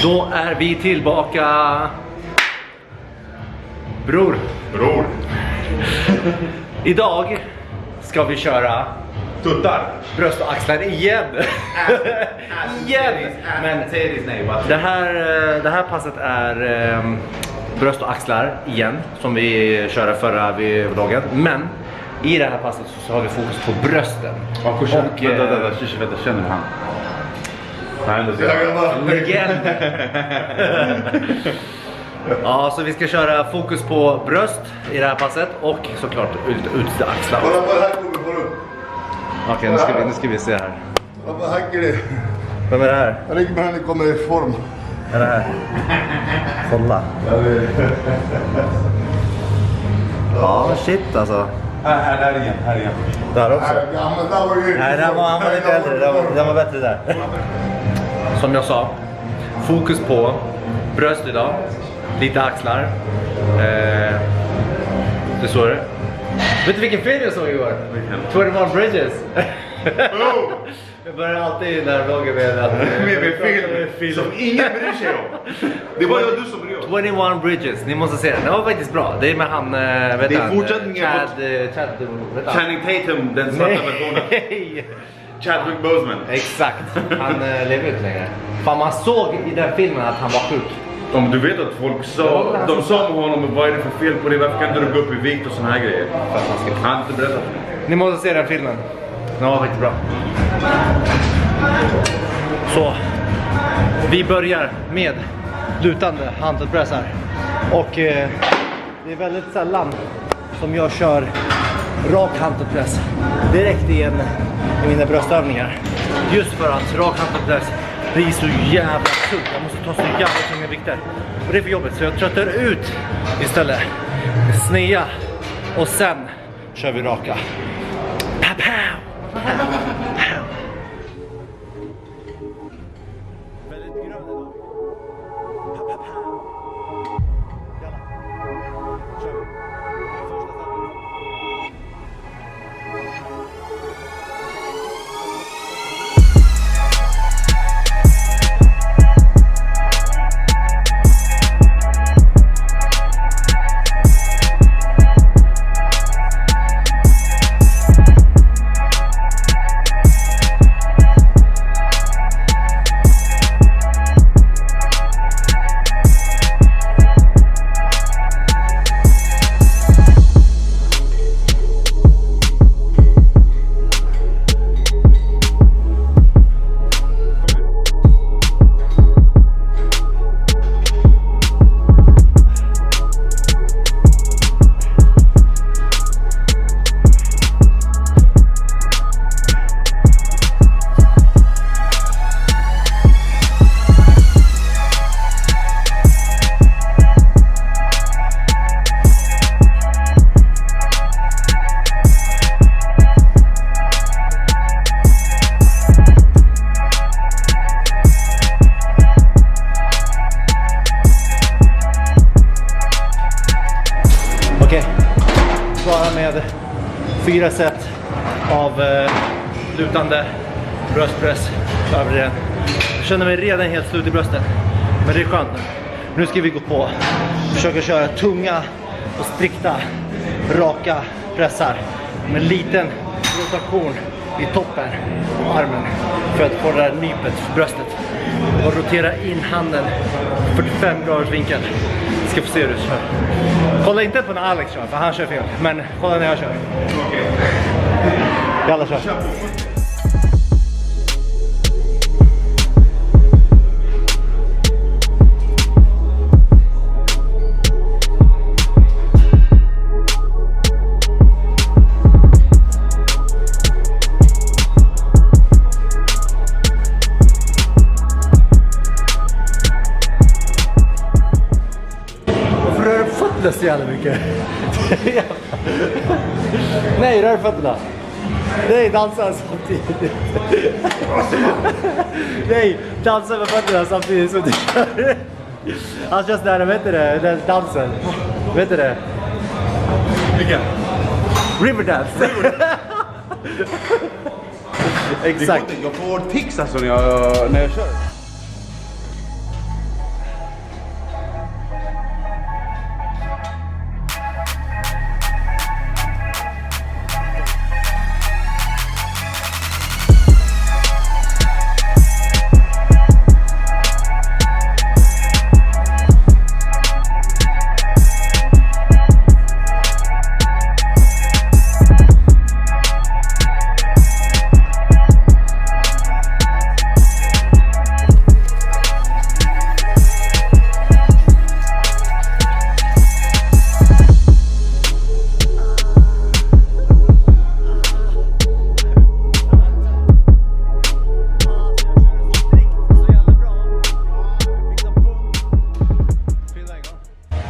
Då är vi tillbaka. Bror. Idag ska vi köra tuttar, bröst och axlar igen. Men det här passet är bröst och axlar igen, som vi körde förra vloggen. Men i det här passet så har vi fokus på brösten. Och vänta, känner han? Igen. Ja, så vi ska köra fokus på bröst i det här passet och såklart ut axlar. Kolla på det här kommer på upp. Okej, nu ska vi se här. Kolla på hackar. Vem är det här? Rickman kommer i form. Är det här? Kolla. Ja, shit alltså. Här igen. Där också. Ja, men där var ju... Nej, han var lite äldre. Den var bättre där. Som jag sa, fokus på bröst idag. Lite axlar. Det står det. Vet du vilken film jag såg igår? 21 Bridges. Jag börjar alltid den här vloggen med att... med film som ingen bryr sig om. Det var jag du som bryr dig om. 21 Bridges, ni måste se den. Den var faktiskt bra. Det är med han, vet det är han, fortsättningen på Channing Tatum, den svarta versionen. Chadwick Boseman. Exakt, han lever inte längre. Fan, man såg i den filmen att han var sjuk. Om du vet att folk sa, de sa med honom, vad är det för fel på det? Varför kan inte du gå upp i vikt och såna här grejer? För att han ska... Han har inte berättat. Ni måste se den filmen. Den var faktiskt bra. Så, vi börjar med lutande hantelpressar. Och det är väldigt sällan som jag kör rak hantelpress direkt i mina bröstövningar. Just för att rak hantelpress, det är så jävla tungt. Jag måste ta så jävla tunga vikter. Och det är för jobbigt, så jag tröttar ut istället. Snea. Och sen kör vi raka. Pow! Väldigt grön idag. Jalla. Kör vi. Första starten. Okej, klara med 4 set av lutande bröstpress över det. Jag känner mig redan helt slut i bröstet, men det är skönt nu. Nu ska vi gå på, försöka köra tunga och strikta, raka pressar med liten rotation i toppen av armen för att få det där nypet för bröstet. Och rotera in handen 45 graders vinkel. Ska få se hur du kör. Kolla inte på när Alex kör, för han kör fel. Men kolla när jag kör. Jalla, kör. Så jävla mycket. Nej, rör fötterna. Nej, dansa samtidigt. Nej, dansa med fötterna samtidigt som du kör. Han kör sådär, vet du det? Den dansen. Vet du det? Vilken? Riverdance. Exakt. Jag får tics alltså när jag kör.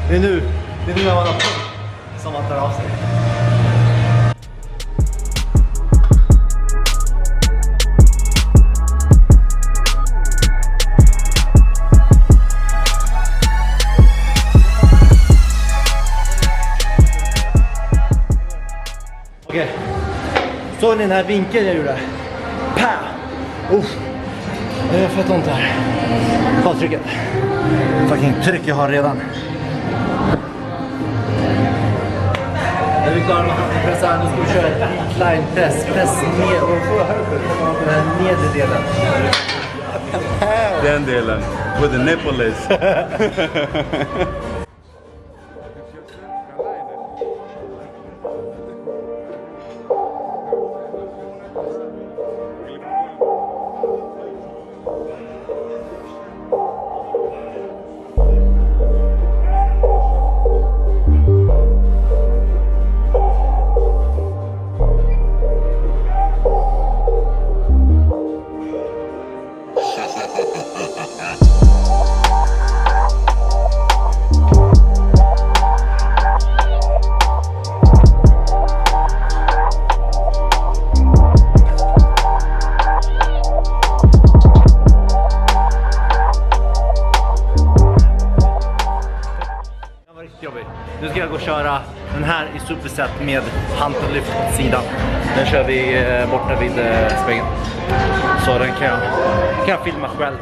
Det är nu när man har punkt som man tar av sig. Okej. Såg ni den här vinkeln jag gjorde? Pow! Det är fett ont här. Ta trycket. Fucking tryck jag har redan. När vi klarar med handpressar, nu ska vi köra ett incline press. Press ner och få den här nedre delen. Den delen. With the nipple is. Nu ska jag gå och köra den här i superset med hantellyft på sidan. Den kör vi borta vid spegeln. Så den kan jag filma själv.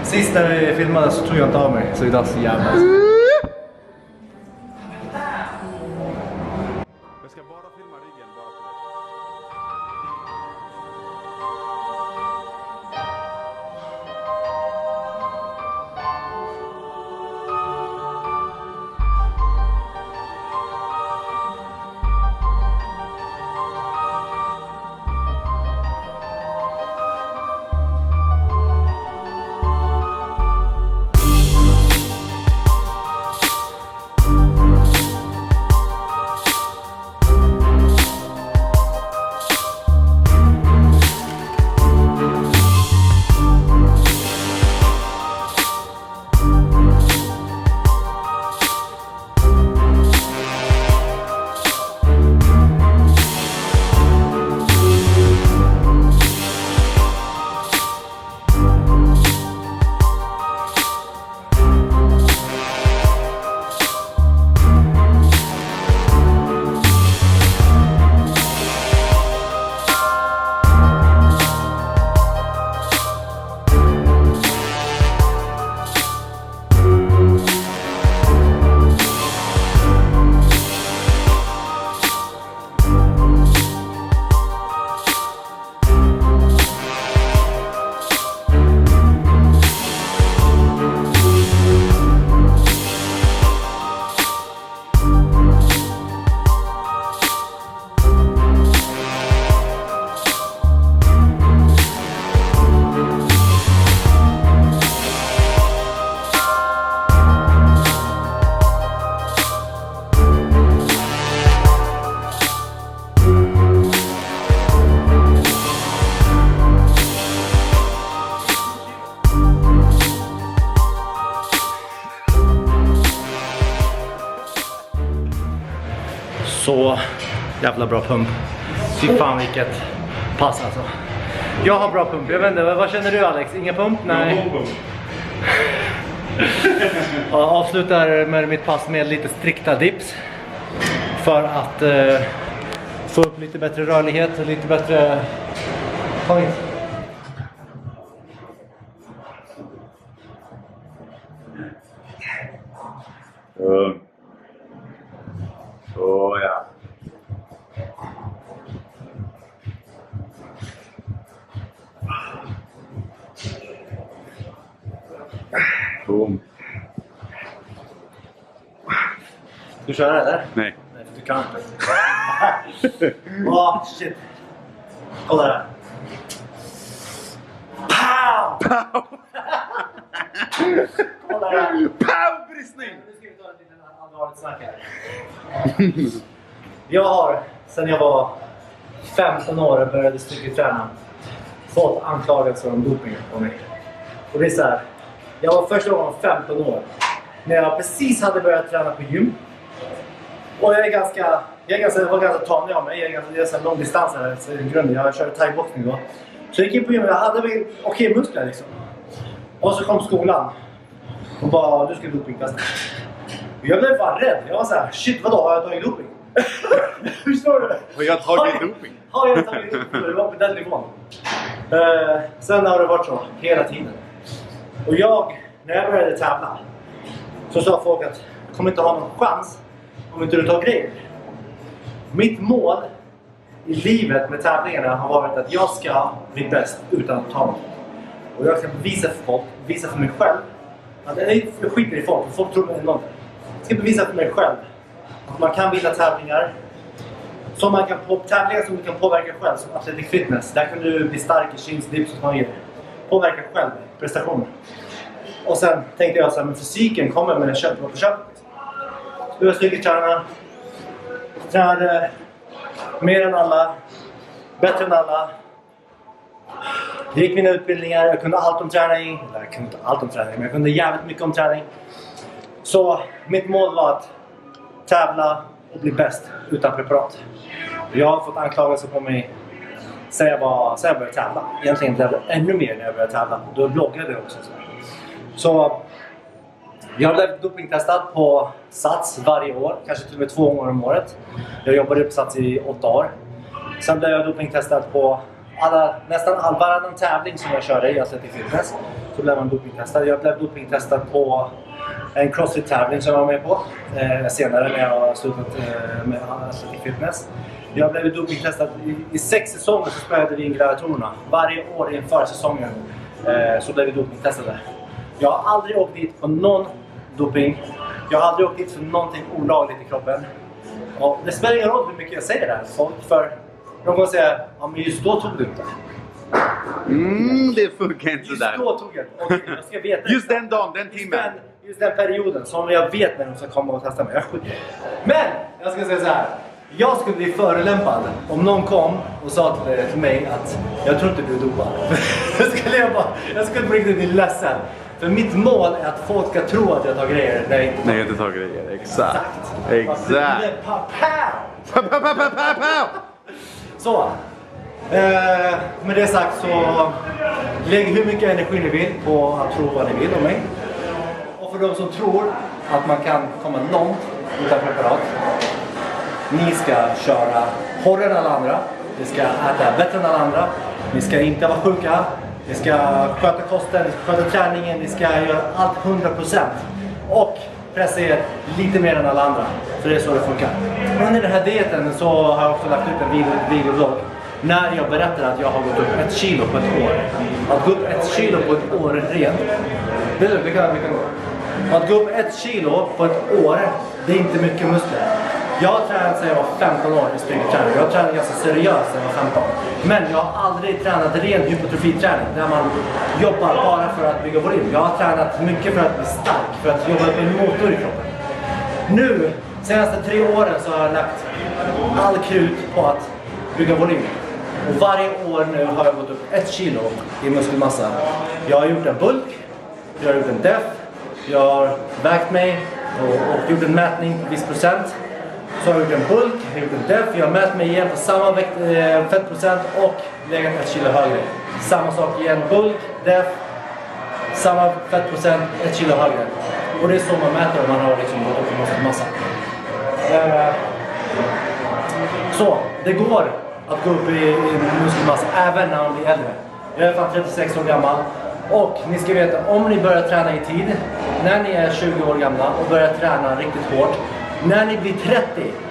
Sist när vi filmade så tog jag inte av mig, så idag så jävla. Jag ska bara filma ryggen bara på Så jävla bra pump. Fy fan vilket pass alltså. Jag har bra pump, jag vet inte, vad känner du Alex? Ingen pump? Nej. Jag avslutar med mitt pass med lite strikta dips. För att få upp lite bättre rörlighet och lite bättre... Så ja. Boom. Du kör det där? Nej. Nej, du kan inte. Åh, shit. Kolla där. Pow! Pow! Kolla där. Pow! Bristning! Nu ska vi ta ett litet allvarligt snack här. Jag har, sen jag var 15 år och började styrketräna, fått anklagelser om doping på mig. Och det är så här. Jag var första gången 15 år. När jag precis hade börjat träna på gym. Och jag var ganska tanig av mig. Jag är ganska lång distans här i grunden. Jag körde thaiboxning då. Så jag gick in på gym och jag hade väl okej muskler liksom. Och så kom skolan. Och bara, du ska dopingtesta. Jag blev bara rädd. Jag var så här, shit vadå, har jag tagit doping? Förstår du? Har jag tagit doping? Har jag tagit doping? Det var på den nivån. Sen har det varit så hela tiden. Och när jag började tävla så sa folk att du kommer inte ha någon chans om inte du tar grejer. Mitt mål i livet med tävlingarna har varit att jag ska bli bäst utan att ta något. Och jag ska bevisa för folk, bevisa för mig själv att jag skiter i folk tror mig enormt. Jag ska bevisa för mig själv att man kan vinna tävlingar som man kan tävlingar som du kan påverka själv, som Athletic Fitness. Där kan du bli stark i chins, dips och sånt. Påverka själv prestationer. Och sen tänkte jag så här, men fysiken kommer med en köp på köpet. Så jag styrketränade, tränade mer än alla, bättre än alla. Jag gick mina utbildningar, jag kunde allt om träning. Eller jag kunde inte allt om träning, men jag kunde jävligt mycket om träning. Så mitt mål var att tävla och bli bäst utan preparat. Jag har fått anklagelser på mig sen jag började tävla. Egentligen blev det ännu mer när jag började tävla. Då bloggade jag också. Så jag blev dopingtestad på Sats varje år. Kanske till och med 2 gånger om året. Jag jobbade på Sats i 8 år. Sen blev jag dopingtestad på nästan varannan tävling som jag körde i Athletic Fitness. Så blev man dopingtestad. Jag blev dopingtestad på en crossfit-tävling som jag var med på senare när jag har slutat med Athletic Fitness. Jag blev dopingtestad i 6 säsonger, så spelade vi in gladiatorerna. Varje år inför säsongen så blev vi dopingtestade. Jag har aldrig åkt dit på någon doping. Jag har aldrig åkt dit för någonting olagligt i kroppen. Och det spelar ingen roll hur mycket jag säger det här till folk, för de kommer säga, ja men just då tog du inte. Det funkar inte just där. Just då tog jag inte. Okej, jag ska veta. Just den dagen, den timmen. Just den perioden som jag vet när de ska komma och testa mig. Men jag ska säga så här. Jag skulle bli förelämpad om någon kom och sa till mig att jag tror inte du är dopad. Jag skulle på riktigt bli ledsen. För mitt mål är att folk ska tro att jag tar grejer när jag inte tar. Nej, jag inte tar grejer. Exakt. Så. Med det sagt så lägg hur mycket energi ni vill på att tro vad ni vill om mig. Och för de som tror att man kan komma långt utan preparat. Ni ska köra hårdare än alla andra. Ni ska äta bättre än alla andra. Ni ska inte vara sjuka. Ni ska sköta kosten, ni ska sköta träningen. Ni ska göra allt 100%. Och pressa er lite mer än alla andra. Så det är så det funkar. Under den här dieten så har jag också lagt ut en videoblogg. När jag berättar att jag har gått upp 1 kilo på ett år. Att gå upp 1 kilo på ett år rent. Vi kan gå. Att gå upp 1 kilo på ett år, det är inte mycket muskler. Jag har tränat sedan jag var 15 år i styrketräning. Jag har tränat ganska seriöst sedan jag var 15. Men jag har aldrig tränat ren hypotrofiträning. Där man jobbar bara för att bygga volym. Jag har tränat mycket för att bli stark. För att jobba med en motor i kroppen. Nu, senaste 3 åren så har jag lagt all krut på att bygga volym. Och varje år nu har jag gått upp 1 kilo i muskelmassa. Jag har gjort en bulk. Jag har gjort en def. Jag har vägt mig och gjort en mätning på viss procent. Så har jag gjort en bulk, Jag har gjort en def, jag har mätt mig igen på samma fettprocent och legat 1 kilo högre. Samma sak igen, bulk, def, samma fettprocent, 1 kilo högre. Och det är så man mäter om man har liksom gått upp i muskelmassa. Så, det går att gå upp i muskelmassa även när man blir äldre. Jag är fan 36 år gammal. Och ni ska veta, om ni börjar träna i tid, när ni är 20 år gamla och börjar träna riktigt hårt, när ni blir 30,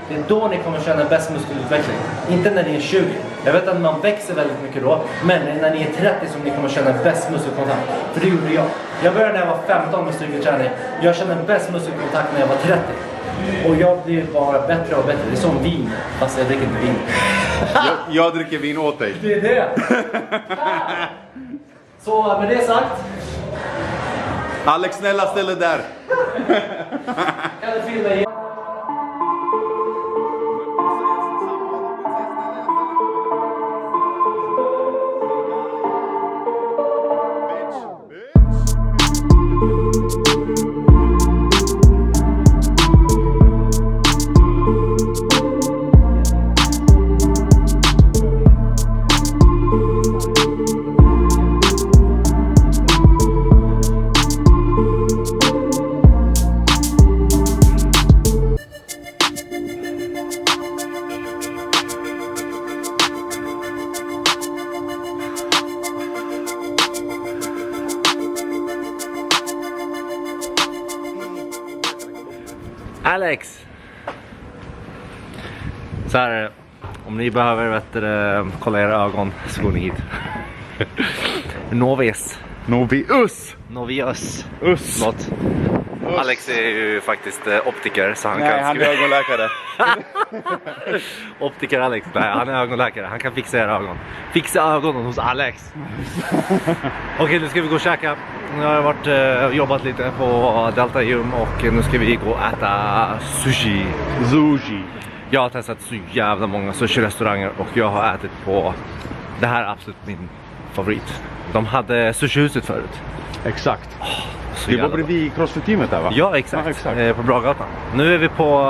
det är då ni kommer känna bäst muskelutveckling. Inte när ni är 20. Jag vet att man växer väldigt mycket då, men när ni är 30 som ni kommer känna bäst muskelkontakt. För det gjorde jag. Jag började när jag var 15 med styrketräning. Jag kände bäst muskelkontakt när jag var 30. Och jag blir bara bättre och bättre. Det är som vin, fast jag dricker inte vin. Jag dricker vin åt dig. Det är det. Så med det sagt. Alex, snälla ställ dig där. Kan du filma igen? Alex! Så här, om ni behöver kolla era ögon så går ni hit. Novius. Novius. Något. Alex är ju faktiskt optiker så han Nej, kan han är ögonläkare. Optiker Alex, nej han är ögonläkare. Han kan fixa era ögon. Fixa ögonen hos Alex. Okej, nu ska vi gå och käka. Nu har jag varit jobbat lite på Delta Gym och nu ska vi gå och äta sushi. Jag har testat så jävla många sushi-restauranger och jag har ätit på, det här är absolut min favorit. De hade sushihuset förut. Exakt. Så Det var jävla bredvid CrossFit-teamet där va? Ja, exakt. Ja, exakt. På Bragatan. Nu är vi på...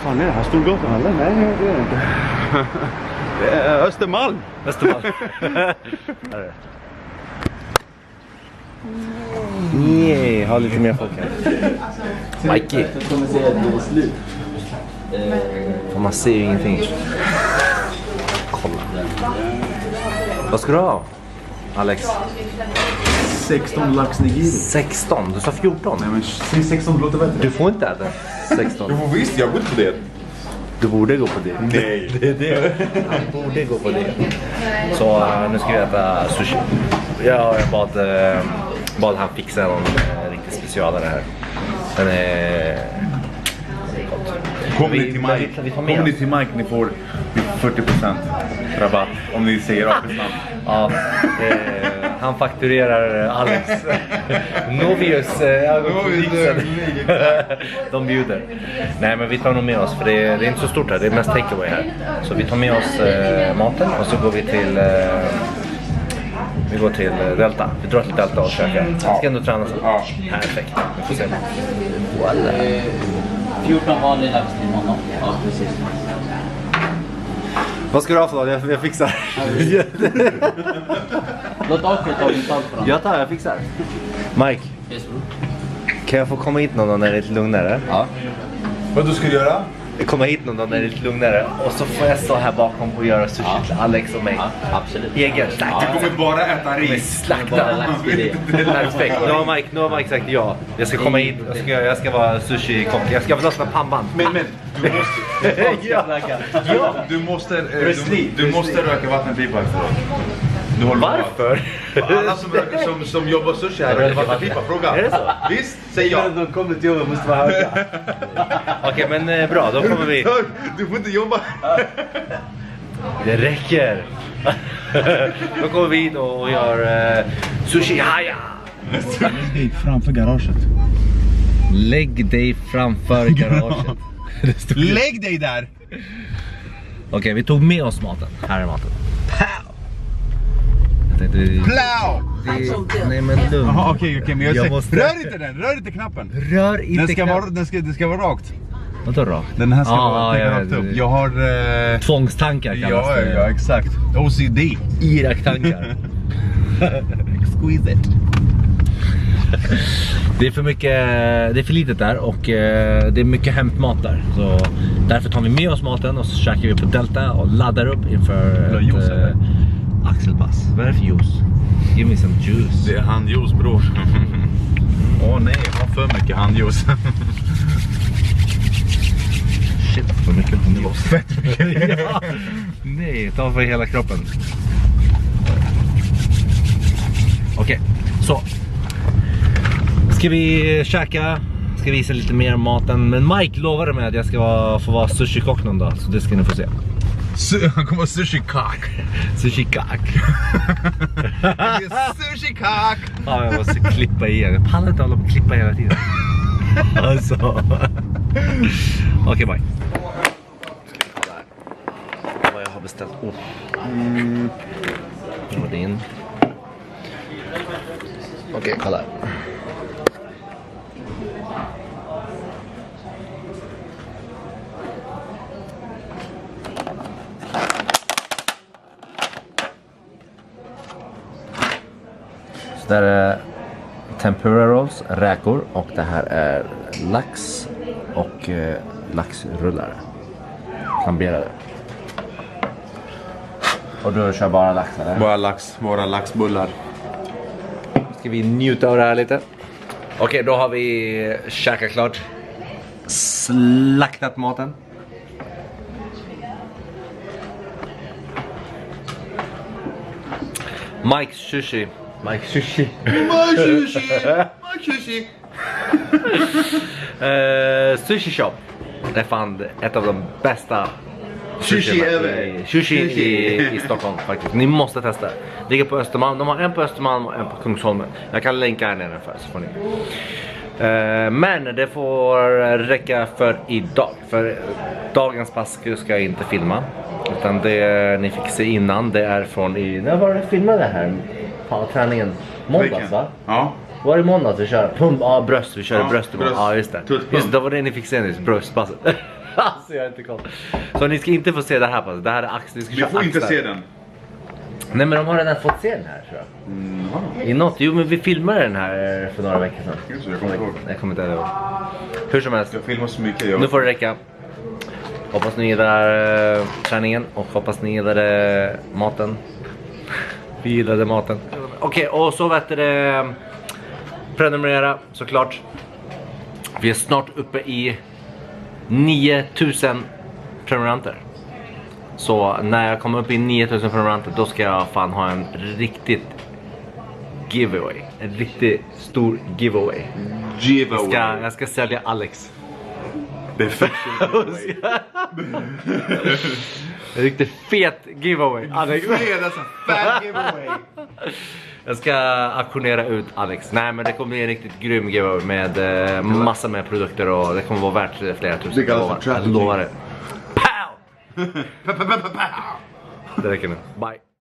Fan är det här Storgatan eller? Nej, det är det inte. Det är Östermalm. Östermalm. Här är det. Nej, har lite mer folk här. Mikey. Man ser ju ingenting. Kolla. Vad ska du ha, Alex? 16 lax nigiri. 16? Du sa 14. Nej men 16 låter bättre. Du får inte äta 16. Jo visst, jag går inte på det. Du borde gå på det. Nej. Det är det. Du borde gå på det. Så nu ska vi äta sushi. Jag bad han fixa någon riktigt specialare här. Den är gott. Kom ni till Mike, ni får 40% rabatt om ni säger Apels namn. Ja, han fakturerar Alex. Novius de bjuder. Nej men vi tar nog med oss för det är inte så stort här, det är mest takeaway här. Så vi tar med oss maten och så går vi till Delta. Vi drar till Delta och käkar. Vi ska ändå träna sen. Ja. Perfekt. Vi får se. Voilà. 14 vanlig lax till honom. Ja, precis. Vad ska du ha för då? Jag fixar. Låt Arthur ta din tag för honom. Jag fixar. Mike, kan jag få komma hit någon när det är lite lugnare? Ja. Vad du ska göra? Komma hit någon när det är lite lugnare och så får jag stå här bakom och göra sushi till Alex och mig. Ja, absolut. Egen slakt. Du kommer bara äta ris. Slakta. Perfekt. Nu har Mike sagt ja. Jag ska komma hit och jag ska vara sushi-kock. Jag ska lösa pannband. Men du måste du måste röka vattenpipa efteråt. Du håller Varför? Alla som jobbar sushi här röker vattenpipa, fråga. Är det så? Visst, säg ja. De kommer till jobbet måste vara höga. Okej, men bra, då kommer vi. Du får inte jobba. Det räcker. Då kommer vi hit och gör sushi haja. Framför garaget. Lägg dig framför garaget. Lägg dig där. Okej, vi tog med oss maten. Här är maten. Pow! Jag tänkte... Plow! Nej men lugn. Okej, men Jag måste- rör inte den, rör inte knappen. Rör inte Det ska vara rakt. Vadå rakt? Den här ska Ja, vara jag rakt vet. upp. Jag har... Tvångstankar kallas Ja, det. ja, exakt. OCD. Irak-tankar. Exquisite. Det är för mycket, det är för litet där och det är mycket hämtmat där. Så därför tar vi med oss maten och så käkar vi på Delta och laddar upp inför juice, eller? axelpass. Vad är det för juice? Give me some juice. Det är handjuice, bror. Åh nej, jag har för mycket handjuice. Shit, för mycket handjuice. Fett mycket. Ja. Nej, ta för hela kroppen. Okej, så. Ska vi käka? Ska visa lite mer om maten. Men Mike lovade mig att jag ska få vara sushi-kock någon dag. Så det ska ni få se. Han kommer vara sushi-kak. Sushi-kock. Sushi-kak. Ja, jag måste klippa igen. Jag pallar inte hålla på att klippa hela tiden. Alltså. Okej, bye. Vad jag har beställt. Nu var det in. Okej, kolla. Så där är tempura rolls, räkor och det här är lax och laxrullar. Flamberade. Och du kör bara lax eller? Bara lax, våra laxbullar. Ska vi njuta av det här lite? Okej, då har vi käkat klart. Slaktat maten. Mike's sushi. Mike's sushi. Sushi shop. Det är fan ett av de bästa Sushi ever. Sushi i Stockholm faktiskt. Ni måste testa. Det ligger på Östermalm. De har en på Östermalm och en på Kungsholmen. Jag kan länka här nere för så får ni. Men det får räcka för idag. För dagens pass ska jag inte filma. Utan det ni fick se innan, det är från i... När var det filmade här? På träningen. Måndags va? Ja. Var det måndags vi körde? Bröst, vi körde bröst. bröst. Ja, just det. Just det, var det ni fick se nyss, bröstpasset. Alltså jag har inte koll. Så ni ska inte få se det här passet. Det här är axlar. Vi får inte se den. Nej, men de har redan fått se den här tror jag. I något, jo men vi filmade den här för några veckor sedan. Just det, jag kommer ihåg. Jag kommer inte ihåg. Hur som helst. Jag filmar så mycket. Nu får det räcka. Hoppas ni gillar träningen och hoppas ni gillade maten. Vi gillade maten. Okej, och så vet det. Prenumerera såklart. Vi är snart uppe i 9000 prenumeranter. Så när jag kommer upp i 9000 prenumeranter då ska jag fan ha en riktigt giveaway. En riktigt stor giveaway. Jag ska sälja Alex. Det är fett. En riktigt fet giveaway. Alex. Jag ska auktionera ut Alex. Nej men det kommer bli en riktigt grym giveaway med massa med produkter och det kommer vara värt flera tusen. Det kallas för Jag lovar det. Pow! Det räcker nu. Bye.